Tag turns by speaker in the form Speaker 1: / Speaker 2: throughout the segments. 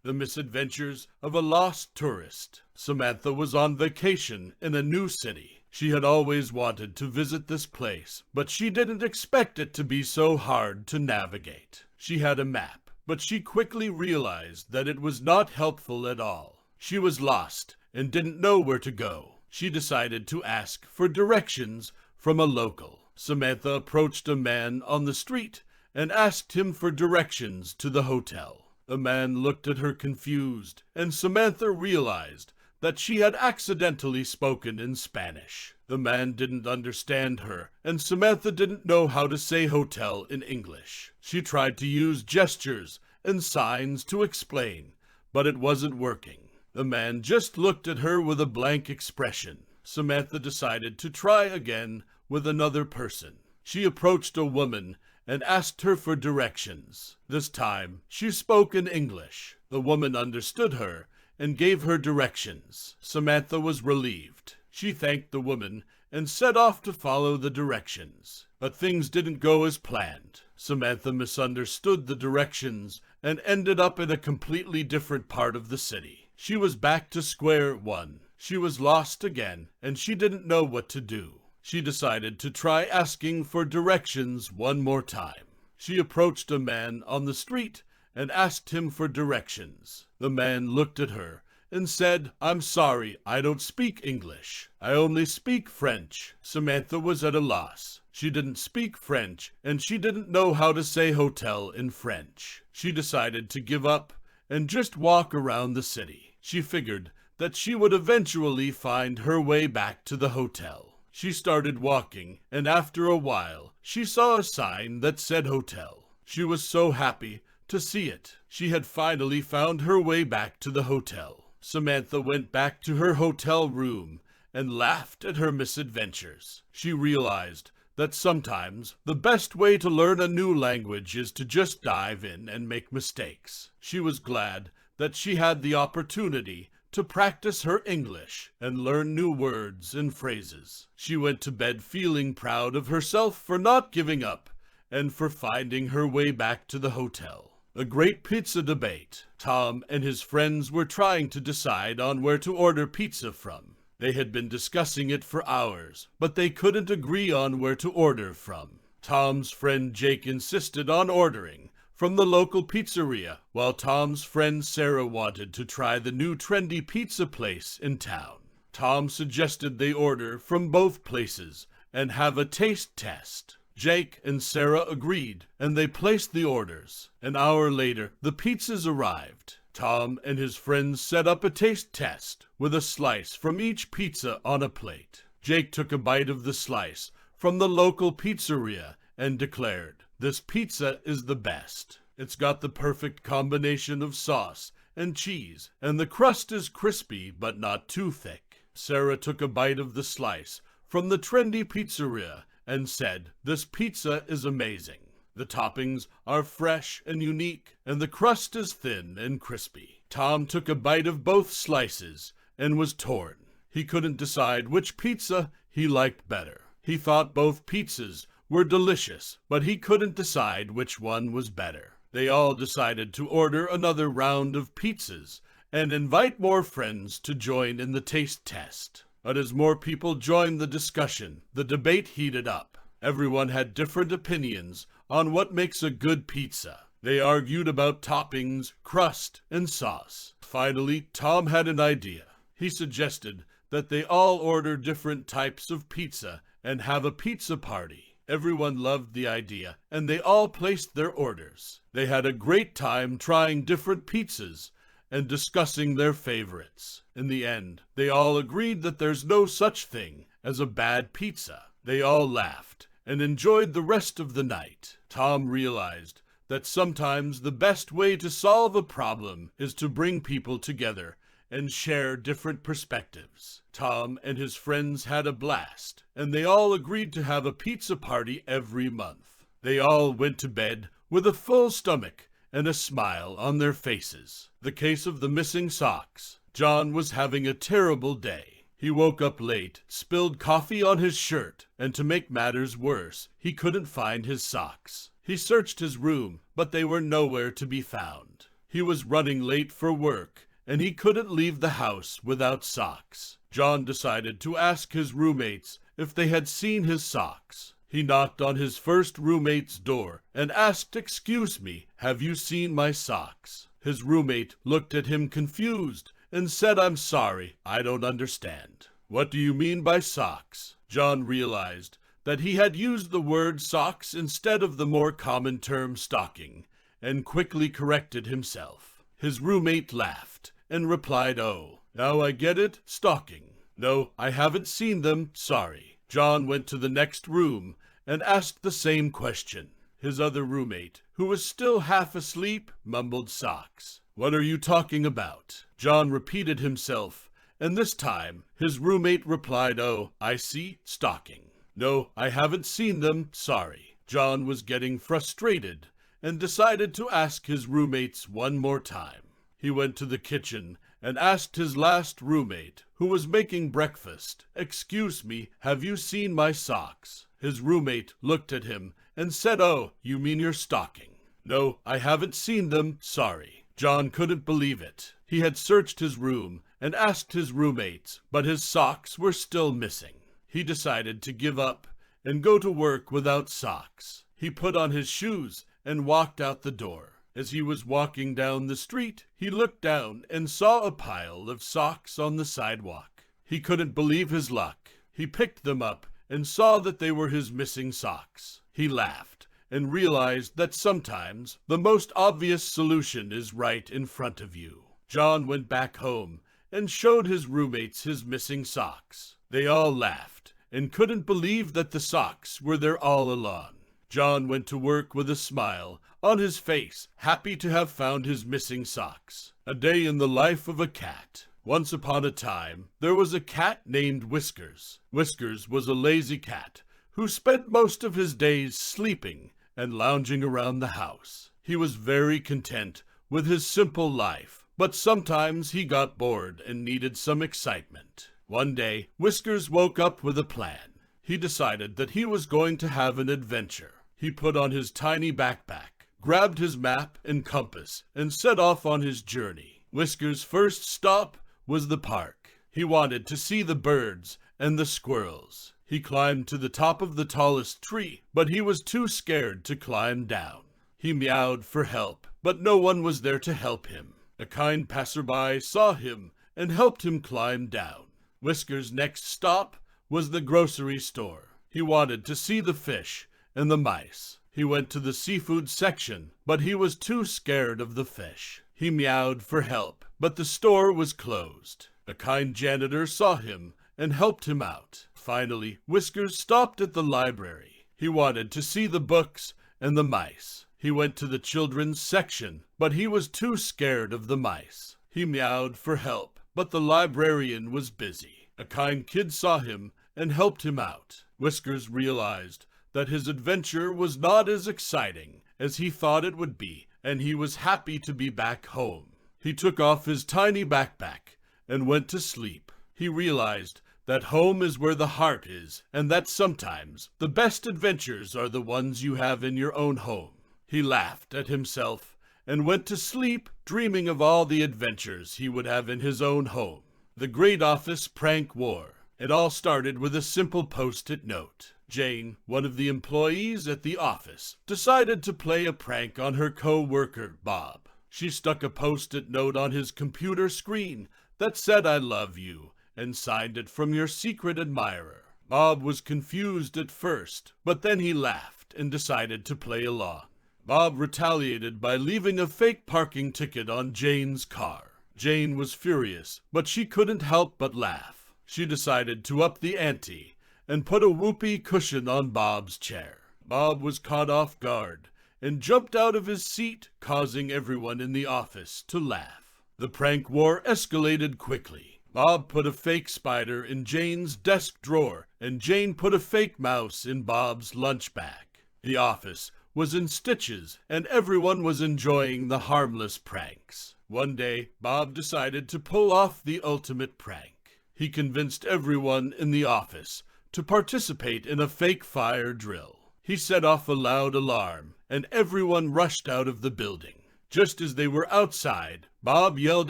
Speaker 1: The Misadventures of a Lost Tourist. Samantha was on vacation in a new city. She had always wanted to visit this place, but she didn't expect it to be so hard to navigate. She had a map, but she quickly realized that it was not helpful at all. She was lost and didn't know where to go. She decided to ask for directions from a local. Samantha approached a man on the street and asked him for directions to the hotel. The man looked at her confused, and Samantha realized that she had accidentally spoken in Spanish. The man didn't understand her, and Samantha didn't know how to say hotel in English. She tried to use gestures and signs to explain, but it wasn't working. The man just looked at her with a blank expression. Samantha decided to try again with another person. She approached a woman and asked her for directions. This time, she spoke in English. The woman understood her and gave her directions. Samantha was relieved. She thanked the woman and set off to follow the directions. But things didn't go as planned. Samantha misunderstood the directions and ended up in a completely different part of the city. She was back to square one. She was lost again, and she didn't know what to do. She decided to try asking for directions one more time. She approached a man on the street and asked him for directions. The man looked at her and said, "I'm sorry, I don't speak English. I only speak French." Samantha was at a loss. She didn't speak French, and she didn't know how to say hotel in French. She decided to give up and just walk around the city. She figured that she would eventually find her way back to the hotel. She started walking, and after a while, she saw a sign that said hotel. She was so happy to see it. She had finally found her way back to the hotel. Samantha went back to her hotel room and laughed at her misadventures. She realized that sometimes the best way to learn a new language is to just dive in and make mistakes. She was glad that she had the opportunity to practice her English and learn new words and phrases. She went to bed feeling proud of herself for not giving up and for finding her way back to the hotel. A great pizza debate. Tom and his friends were trying to decide on where to order pizza from. They had been discussing it for hours, but they couldn't agree on where to order from. Tom's friend Jake insisted on ordering from the local pizzeria, while Tom's friend Sarah wanted to try the new trendy pizza place in town. Tom suggested they order from both places and have a taste test. Jake and Sarah agreed, and they placed the orders. An hour later, the pizzas arrived. Tom and his friends set up a taste test with a slice from each pizza on a plate. Jake took a bite of the slice from the local pizzeria and declared, "This pizza is the best. It's got the perfect combination of sauce and cheese, and the crust is crispy but not too thick." Sarah took a bite of the slice from the trendy pizzeria and said, "This pizza is amazing. The toppings are fresh and unique, and the crust is thin and crispy." Tom took a bite of both slices and was torn. He couldn't decide which pizza he liked better. He thought both pizzas were delicious, but he couldn't decide which one was better. They all decided to order another round of pizzas and invite more friends to join in the taste test. But as more people joined the discussion, the debate heated up. Everyone had different opinions on what makes a good pizza. They argued about toppings, crust, and sauce. Finally, Tom had an idea. He suggested that they all order different types of pizza and have a pizza party. Everyone loved the idea, and they all placed their orders. They had a great time trying different pizzas and discussing their favorites. In the end, they all agreed that there's no such thing as a bad pizza. They all laughed and enjoyed the rest of the night. Tom realized that sometimes the best way to solve a problem is to bring people together and share different perspectives. Tom and his friends had a blast, and they all agreed to have a pizza party every month. They all went to bed with a full stomach and a smile on their faces. The case of the missing socks. John was having a terrible day. He woke up late, spilled coffee on his shirt, and to make matters worse, he couldn't find his socks. He searched his room, but they were nowhere to be found. He was running late for work, and he couldn't leave the house without socks. John decided to ask his roommates if they had seen his socks. He knocked on his first roommate's door and asked, "Excuse me, have you seen my socks?" His roommate looked at him confused and said, "I'm sorry, I don't understand." "What do you mean by socks?" John realized that he had used the word socks instead of the more common term stocking, and quickly corrected himself. His roommate laughed and replied, "Oh, now I get it, stocking. No, I haven't seen them, sorry." John went to the next room and asked the same question. His other roommate, who was still half asleep, mumbled socks. "What are you talking about?" John repeated himself, and this time his roommate replied, "Oh, I see, stocking. No, I haven't seen them, sorry." John was getting frustrated and decided to ask his roommates one more time. He went to the kitchen and asked his last roommate, who was making breakfast, "Excuse me, have you seen my socks?" His roommate looked at him and said, "Oh, you mean your stocking." "No, I haven't seen them, sorry." John couldn't believe it. He had searched his room and asked his roommates, but his socks were still missing. He decided to give up and go to work without socks. He put on his shoes and walked out the door. As he was walking down the street, he looked down and saw a pile of socks on the sidewalk. He couldn't believe his luck. He picked them up and saw that they were his missing socks. He laughed and realized that sometimes the most obvious solution is right in front of you. John went back home and showed his roommates his missing socks. They all laughed and couldn't believe that the socks were there all along. John went to work with a smile on his face, happy to have found his missing socks. A day in the life of a cat. Once upon a time, there was a cat named Whiskers. Whiskers was a lazy cat who spent most of his days sleeping and lounging around the house. He was very content with his simple life, but sometimes he got bored and needed some excitement. One day, Whiskers woke up with a plan. He decided that he was going to have an adventure. He put on his tiny backpack, grabbed his map and compass, and set off on his journey. Whiskers' first stop was the park. He wanted to see the birds and the squirrels. He climbed to the top of the tallest tree, but he was too scared to climb down. He meowed for help, but no one was there to help him. A kind passerby saw him and helped him climb down. Whiskers' next stop was the grocery store. He wanted to see the fish and the mice. He went to the seafood section, but he was too scared of the fish. He meowed for help, but the store was closed. A kind janitor saw him and helped him out. Finally, Whiskers stopped at the library. He wanted to see the books and the mice. He went to the children's section, but he was too scared of the mice. He meowed for help, but the librarian was busy. A kind kid saw him and helped him out. Whiskers realized that his adventure was not as exciting as he thought it would be, and he was happy to be back home. He took off his tiny backpack and went to sleep. He realized that home is where the heart is, and that sometimes the best adventures are the ones you have in your own home. He laughed at himself and went to sleep, dreaming of all the adventures he would have in his own home. The Great Office Prank War. It all started with a simple post-it note. Jane, one of the employees at the office, decided to play a prank on her co-worker, Bob. She stuck a post-it note on his computer screen that said, "I love you," and signed it from your secret admirer. Bob was confused at first, but then he laughed and decided to play along. Bob retaliated by leaving a fake parking ticket on Jane's car. Jane was furious, but she couldn't help but laugh. She decided to up the ante and put a whoopee cushion on Bob's chair. Bob was caught off guard and jumped out of his seat, causing everyone in the office to laugh. The prank war escalated quickly. Bob put a fake spider in Jane's desk drawer, and Jane put a fake mouse in Bob's lunch bag. The office was in stitches, and everyone was enjoying the harmless pranks. One day, Bob decided to pull off the ultimate prank. He convinced everyone in the office to participate in a fake fire drill. He set off a loud alarm, and everyone rushed out of the building. Just as they were outside, Bob yelled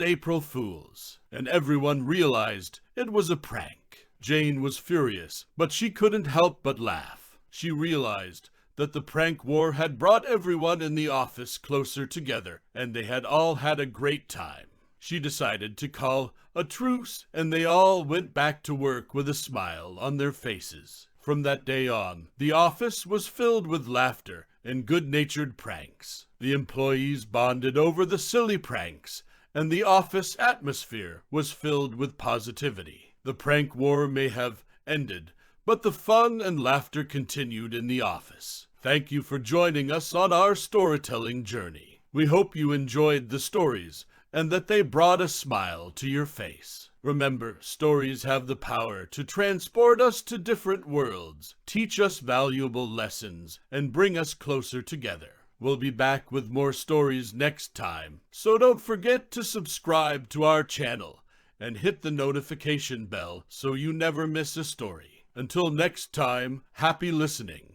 Speaker 1: April Fools, and everyone realized it was a prank. Jane was furious, but she couldn't help but laugh. She realized that the prank war had brought everyone in the office closer together, and they had all had a great time. She decided to call a truce, and they all went back to work with a smile on their faces. From that day on, the office was filled with laughter and good-natured pranks. The employees bonded over the silly pranks, and the office atmosphere was filled with positivity. The prank war may have ended, but the fun and laughter continued in the office. Thank you for joining us on our storytelling journey. We hope you enjoyed the stories and that they brought a smile to your face. Remember, stories have the power to transport us to different worlds, teach us valuable lessons, and bring us closer together. We'll be back with more stories next time, so don't forget to subscribe to our channel and hit the notification bell so you never miss a story. Until next time, happy listening.